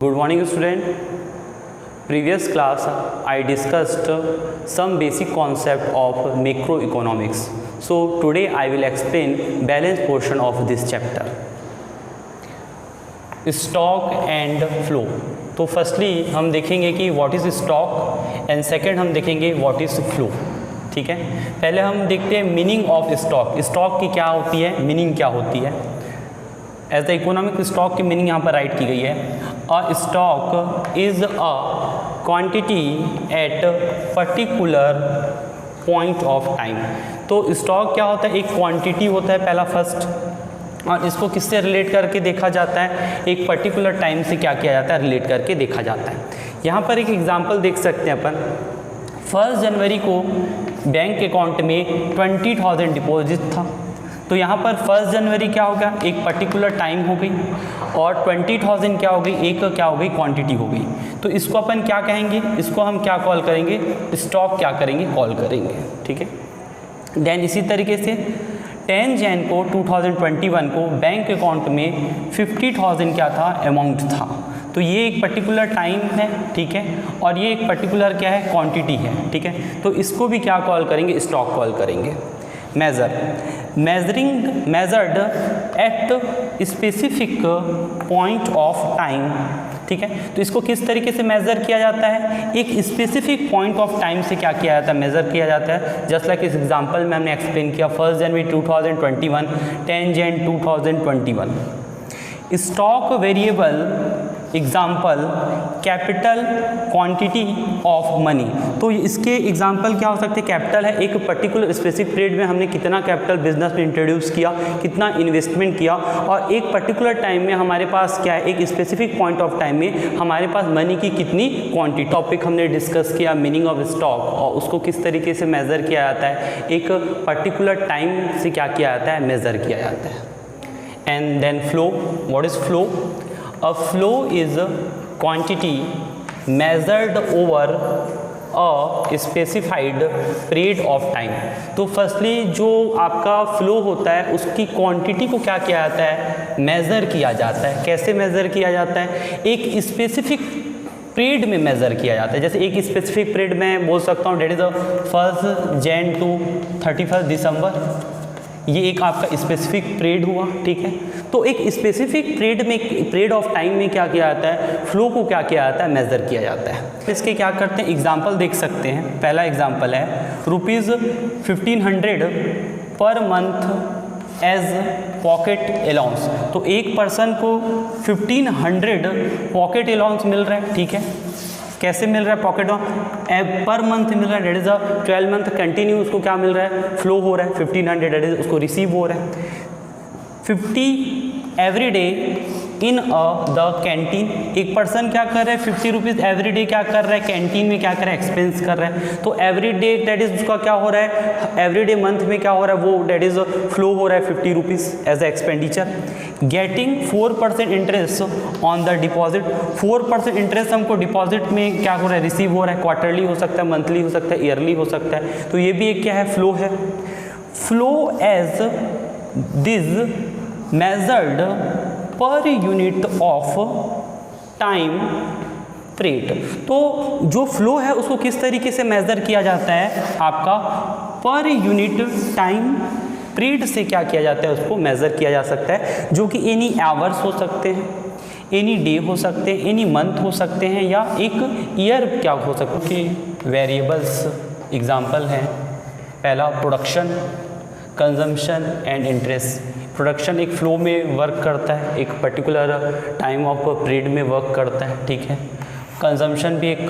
Good morning student. Previous class I discussed some basic concept of macroeconomics. So today I will explain balance portion of this chapter. Stock and flow. तो firstly हम देखेंगे कि what is stock and second हम देखेंगे what is flow. ठीक है, पहले हम देखते हैं मीनिंग ऑफ स्टॉक. स्टॉक की क्या होती है, मीनिंग क्या होती है. एज द इकोनॉमिक स्टॉक की मीनिंग यहाँ पर राइट की गई है. A stock is a quantity at particular point of time. तो स्टॉक क्या होता है, एक क्वांटिटी होता है पहला फर्स्ट, और इसको किससे रिलेट करके देखा जाता है, एक पर्टिकुलर टाइम से क्या किया जाता है, रिलेट करके देखा जाता है. यहाँ पर एक एग्जांपल देख सकते हैं अपन. 1 जनवरी को बैंक अकाउंट में 20,000 डिपॉजिट था. तो यहाँ पर 1 जनवरी क्या हो गया, एक पर्टिकुलर टाइम हो गई, और 20,000 क्या हो गई, एक क्या हो गई, क्वांटिटी हो गई. तो इसको अपन क्या कहेंगे, इसको हम क्या कॉल करेंगे, स्टॉक क्या करेंगे, कॉल करेंगे. ठीक है. देन इसी तरीके से 10 जैन को 2021 को बैंक अकाउंट में 50,000 क्या था, अमाउंट था. तो ये एक पर्टिकुलर टाइम है. ठीक है, और ये एक पर्टिकुलर क्या है, क्वांटिटी है. ठीक है, तो इसको भी क्या कॉल करेंगे, स्टॉक कॉल करेंगे. Measured at specific point of time. ठीक है, तो इसको किस तरीके से मेज़र किया जाता है, एक स्पेसिफिक पॉइंट ऑफ टाइम से क्या किया जाता है, मेज़र किया जाता है. जस्ट लाइक इस एग्जांपल में हमने एक्सप्लेन किया 1 जनवरी 2021, 10 Jain 2021. Stock variable example capital quantity of money. तो इसके एग्जाम्पल क्या हो सकते हैं, कैपिटल है, एक पर्टिकुलर स्पेसिफिक पीरियड में हमने कितना कैपिटल बिजनेस में इंट्रोड्यूस किया, कितना इन्वेस्टमेंट किया, और एक पर्टिकुलर टाइम में हमारे पास क्या है, एक स्पेसिफिक पॉइंट ऑफ टाइम में हमारे पास मनी की कितनी क्वांटिटी. टॉपिक हमने डिस्कस किया मीनिंग ऑफ स्टॉक, और उसको किस तरीके से मेज़र किया जाता है, एक पर्टिकुलर टाइम से क्या किया जाता है, मेज़र किया जाता है. And then flow. What is flow? A flow is a quantity measured over a specified period of time. तो फर्स्टली जो आपका फ्लो होता है उसकी क्वांटिटी को क्या किया जाता है, मेज़र किया जाता है. कैसे मेज़र किया जाता है, एक स्पेसिफिक पीरियड में मेज़र किया जाता है. जैसे एक स्पेसिफिक पीरियड में बोल सकता हूँ डेट इज़ 1 जैन टू 31 दिसंबर. ये एक आपका स्पेसिफिक पीरियड हुआ. ठीक है, तो एक स्पेसिफिक पीरियड ऑफ टाइम में क्या किया जाता है, फ्लो को क्या किया जाता है, मेज़र किया जाता है. इसके क्या करते हैं, एग्जांपल देख सकते हैं. पहला एग्जांपल है ₹1500 per month as pocket allowance. तो एक पर्सन को 1500 पॉकेट अलाउंस मिल रहा है. ठीक है, कैसे मिल रहा है, पॉकेट पर मंथ मिल रहा है. डेट इज़ 12 मंथ कंटिन्यू उसको क्या मिल रहा है, फ्लो हो रहा है. 1500 डेट इज उसको रिसीव हो रहा है. 50 every day in the canteen. एक पर्सन क्या कर रहा है, 50 रुपीज़ एवरी डे क्या कर रहा है, कैंटीन में क्या कर रहा है, एक्सपेंस कर रहा है. तो एवरी डे डेट इज उसका क्या हो रहा है, एवरी डे मंथ में क्या हो रहा है, वो डेट इज फ्लो हो रहा है 50 rupees as a expenditure. Getting 4% interest on the deposit. 4% interest हमको डिपॉजिट में क्या हो रहा है, रिसीव हो रहा है. क्वार्टरली हो सकता है, मंथली हो सकता है, ईयरली हो सकता है. तो ये भी एक क्या है, फ्लो है. Flow as this measured per unit of time period. तो जो फ्लो है उसको किस तरीके से मेज़र किया जाता है, आपका पर यूनिट टाइम पीरियड से क्या किया जाता है, उसको मेज़र किया जा सकता है. जो कि एनी आवर्स हो सकते हैं, एनी डे हो सकते हैं, एनी मंथ हो सकते हैं, या एक ईयर क्या हो सकते हैं. वेरिएबल्स एग्जांपल हैं. पहला production, consumption and interest. Production एक फ्लो में वर्क करता है, एक पर्टिकुलर टाइम ऑफ पीरियड में वर्क करता है. ठीक है, कंजम्पशन भी एक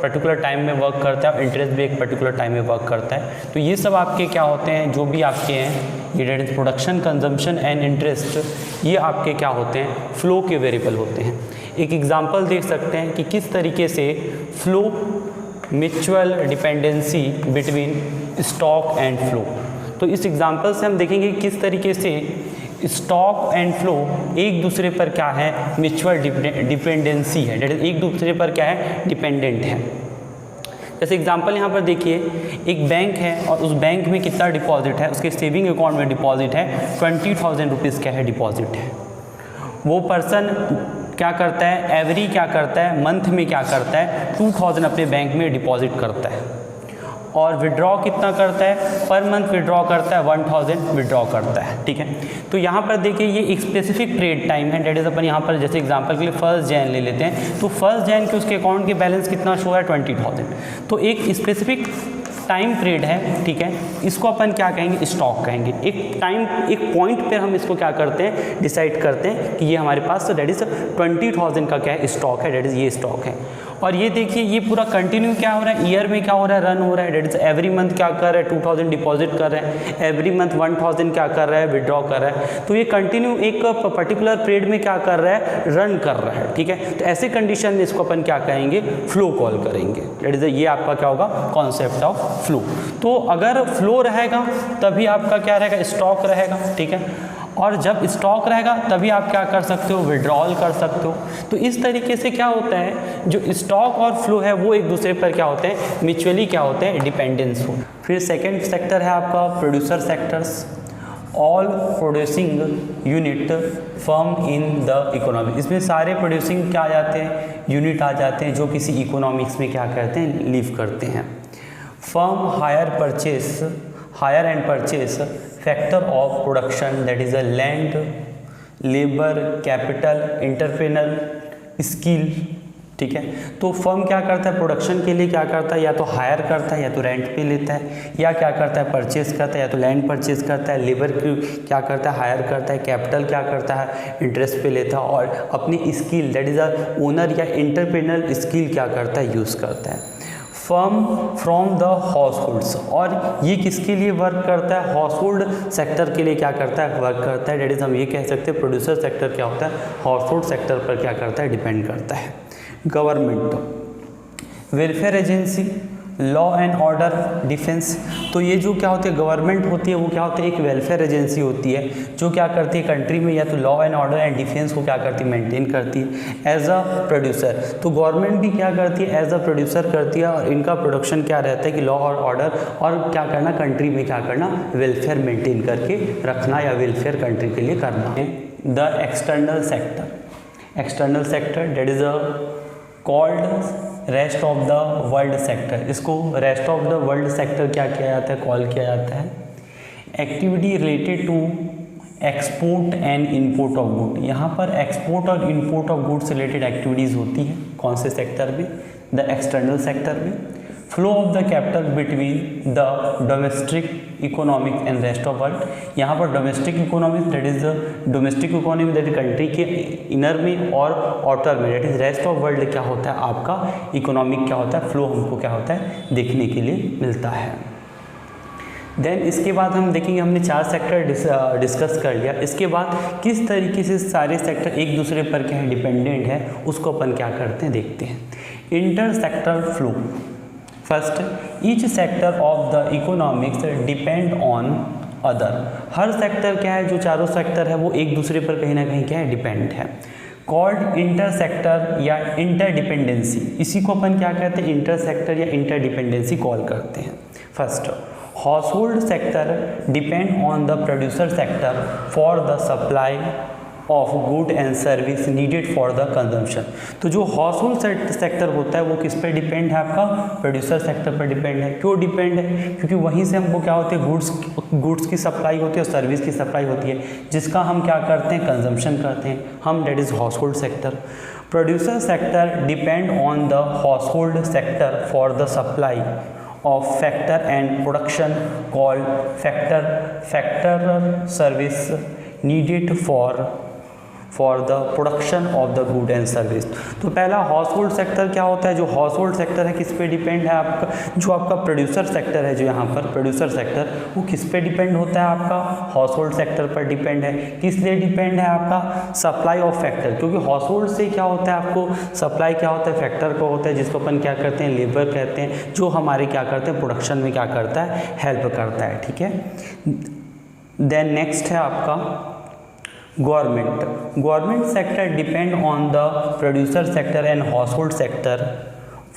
पर्टिकुलर टाइम में वर्क करता है, और इंटरेस्ट भी एक पर्टिकुलर टाइम में वर्क करता है. तो ये सब आपके क्या होते हैं, जो भी आपके हैं, ये that is production, consumption and interest, ये आपके क्या होते हैं, फ्लो के वेरिएबल होते हैं. एक एग्जांपल देख सकते हैं कि किस तरीके से flow, mutual dependency between stock and flow. तो इस एग्जांपल से हम देखेंगे किस तरीके से स्टॉक एंड फ्लो एक दूसरे पर क्या है, म्यूचुअल डिपेंडेंसी है. डेट इज एक दूसरे पर क्या है, डिपेंडेंट है. जैसे एग्जांपल यहाँ पर देखिए, एक बैंक है और उस बैंक में कितना डिपॉजिट है, उसके सेविंग अकाउंट में डिपॉजिट है 20,000 रुपीज़ क्या है, डिपॉजिट है. वो पर्सन क्या करता है, एवरी क्या करता है, मंथ में क्या करता है, 2000 अपने बैंक में डिपॉजिट करता है। और विड्रॉ कितना करता है, पर मंथ विड्रॉ करता है 1000 विड्रॉ करता है। ठीक है, तो यहाँ पर देखिए ये एक स्पेसिफिक पीरियड टाइम है, डेट इज अपन यहाँ पर जैसे एग्जांपल के लिए 1 जैन ले लेते हैं, तो 1 जैन के उसके अकाउंट के बैलेंस कितना शो है 20000। तो एक स्पेसिफिक टाइम पीरियड है, ठीक है, इसको अपन क्या कहेंगे, स्टॉक कहेंगे। एक पॉइंट पे हम इसको क्या करते हैं, डिसाइड करते हैं कि ये हमारे पास तो डेट इज 20000 का क्या है, स्टॉक है, डेट इज ये स्टॉक है। और ये देखिए ये पूरा कंटिन्यू क्या हो रहा है, ईयर में क्या हो रहा है, रन हो रहा है, डेट इज एवरी मंथ क्या कर रहा है, 2000 डिपॉजिट कर रहे हैं, एवरी मंथ 1000 क्या कर रहा है, विड्रॉ कर रहा है। तो ये कंटिन्यू एक पर्टिकुलर पीरियड में क्या कर रहा है, रन कर रहा है। ठीक है, तो ऐसे कंडीशन में इसको अपन क्या कहेंगे, फ्लो कॉल करेंगे। डेट इज ये आपका क्या होगा, कॉन्सेप्ट ऑफ फ्लो। तो अगर फ्लो रहेगा तभी आपका क्या रहेगा, स्टॉक रहेगा। ठीक है, और जब स्टॉक रहेगा तभी आप क्या कर सकते हो, विड्रॉल कर सकते हो। तो इस तरीके से क्या होता है, जो स्टॉक और फ्लो है वो एक दूसरे पर क्या होते हैं, म्यूचुअली क्या होते हैं, डिपेंडेंस हो। फिर सेकंड सेक्टर है आपका producer sectors, all producing unit firm in the economy. इसमें सारे प्रोड्यूसिंग क्या आ जाते हैं, यूनिट आ जाते हैं जो किसी इकोनॉमिक्स में क्या करते हैं, लीव करते हैं। Firm hire and purchase factor of production, that is a land, labour, capital, entrepreneur, skill. ठीक है, तो फर्म क्या करता है, प्रोडक्शन के लिए क्या करता है, या तो हायर करता है या तो रेंट पे लेता है, या क्या करता है, परचेस करता है, या तो लैंड परचेस करता है, लेबर क्या करता है, हायर करता है, कैपिटल क्या करता है, इंटरेस्ट पे लेता है, और अपनी skill that is a owner या एंटरप्रेन्योर स्किल क्या करता है, यूज़ करता है। Firm from the house holds, और ये किसके लिए वर्क करता है, हाउस होल्ड सेक्टर के लिए क्या करता है, वर्क करता है। डेट इज हम ये कह सकते हैं प्रोड्यूसर सेक्टर क्या होता है, हाउस होल्ड सेक्टर पर क्या करता है, डिपेंड करता है। Government, welfare agency, law and order, defence. तो ये जो क्या होती है, गवर्नमेंट होती है, वो क्या होती है, एक वेलफेयर एजेंसी होती है जो क्या करती है कंट्री में या तो law and order and defence को क्या करती है, मेंटेन करती है एज अ प्रोड्यूसर। तो गवर्नमेंट भी क्या करती है, एज अ प्रोड्यूसर करती है, और इनका प्रोडक्शन क्या रहता है कि लॉ और ऑर्डर और क्या करना, कंट्री में क्या करना, वेलफेयर मेंटेन करके रखना या वेलफेयर कंट्री के लिए करना है। The external sector debt is a called rest of the world sector. इसको rest of the world sector क्या किया जाता है, कॉल किया जाता है। Activity related to export and import of good, यहाँ पर एक्सपोर्ट और import of goods related activities होती है, कौन से सेक्टर में, द एक्सटर्नल सेक्टर में। Flow of the capital between the domestic economic and rest of world, यहाँ पर domestic economic that is domestic economy that country के इनर में और आउटर में, that is rest of world क्या होता है आपका इकोनॉमिक क्या होता है, फ्लो हमको क्या होता है देखने के लिए मिलता है। देन इसके बाद हम देखेंगे, हमने 4 सेक्टर डिस्कस कर लिया। इसके बाद किस तरीके से सारे सेक्टर एक दूसरे पर क्या है, डिपेंडेंट है, उसको अपन क्या करते हैं देखते हैं। Inter sector flow, first, each sector of the economics depend on other. Her sector क्या है, जो चारों सेक्टर है वो एक दूसरे पर कहीं ना कहीं क्या है, डिपेंड है। कॉल्ड इंटर सेक्टर या इंटरडिपेंडेंसी, इसी को अपन क्या कहते हैं, इंटर सेक्टर या इंटरडिपेंडेंसी कॉल करते हैं। First, household sector depend on the producer sector for the supply of good and service needed for the consumption. तो जो हाउस होल्ड सेक्टर होता है वो किस पर डिपेंड है, आपका प्रोड्यूसर सेक्टर पर डिपेंड है। क्यों डिपेंड है, क्योंकि वहीं से हमको क्या होते हैं, गुड्स की सप्लाई होती है और सर्विस की सप्लाई होती है, जिसका हम क्या करते हैं, कंजम्पशन करते हैं हम, that is household sector. Producer sector depend on the household sector for the supply of factor and production called factor service needed for the production of the good and service। तो पहला house hold sector क्या होता है, जो house hold sector है किस पे depend है आपका, जो आपका प्रोड्यूसर सेक्टर है, जो यहाँ पर प्रोड्यूसर सेक्टर वो किस पे डिपेंड होता है, आपका हाउस होल्ड सेक्टर पर डिपेंड है। किस लिए डिपेंड है, आपका सप्लाई ऑफ फैक्टर, क्योंकि हाउस होल्ड से क्या होता है, आपको सप्लाई क्या होता है, फैक्टर को होता है, जिसको अपन क्या कहते हैं, लेबर कहते हैं, जो हमारे क्या करते हैं, प्रोडक्शन में क्या करता है, हेल्प करता है। ठीक है, देन नेक्स्ट है आपका government sector depend on the producer sector and house hold sector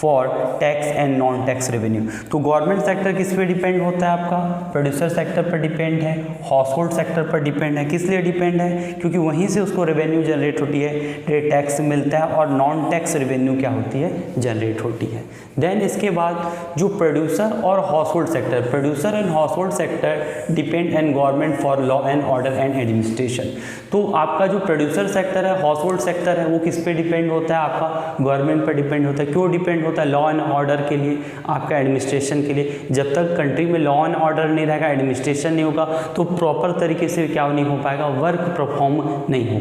for tax and non tax revenue. तो गवर्नमेंट सेक्टर किस पे डिपेंड होता है आपका, प्रोड्यूसर सेक्टर पर डिपेंड है, हाउस होल्ड सेक्टर पर डिपेंड है। किस लिए डिपेंड है, क्योंकि वहीं से उसको रेवेन्यू जनरेट होती है, टैक्स मिलता है और नॉन टैक्स रेवेन्यू क्या होती है, जनरेट होती है। देन इसके बाद जो प्रोड्यूसर और house hold sector, producer and house hold sector depend and government for law and order and administration. तो आपका जो प्रोड्यूसर सेक्टर है, हाउस होल्ड सेक्टर है, वो किस पे डिपेंड होता है, आपका गवर्नमेंट पर डिपेंड होता है। क्यों डिपेंड होता है, लॉ एंड ऑर्डर के लिए, आपका एडमिनिस्ट्रेशन के लिए। जब तक कंट्री में लॉ एंड ऑर्डर नहीं रहेगा, एडमिनिस्ट्रेशन नहीं होगा, तो प्रॉपर तरीके से क्या नहीं हो पाएगा, वर्क परफॉर्म नहीं होगा।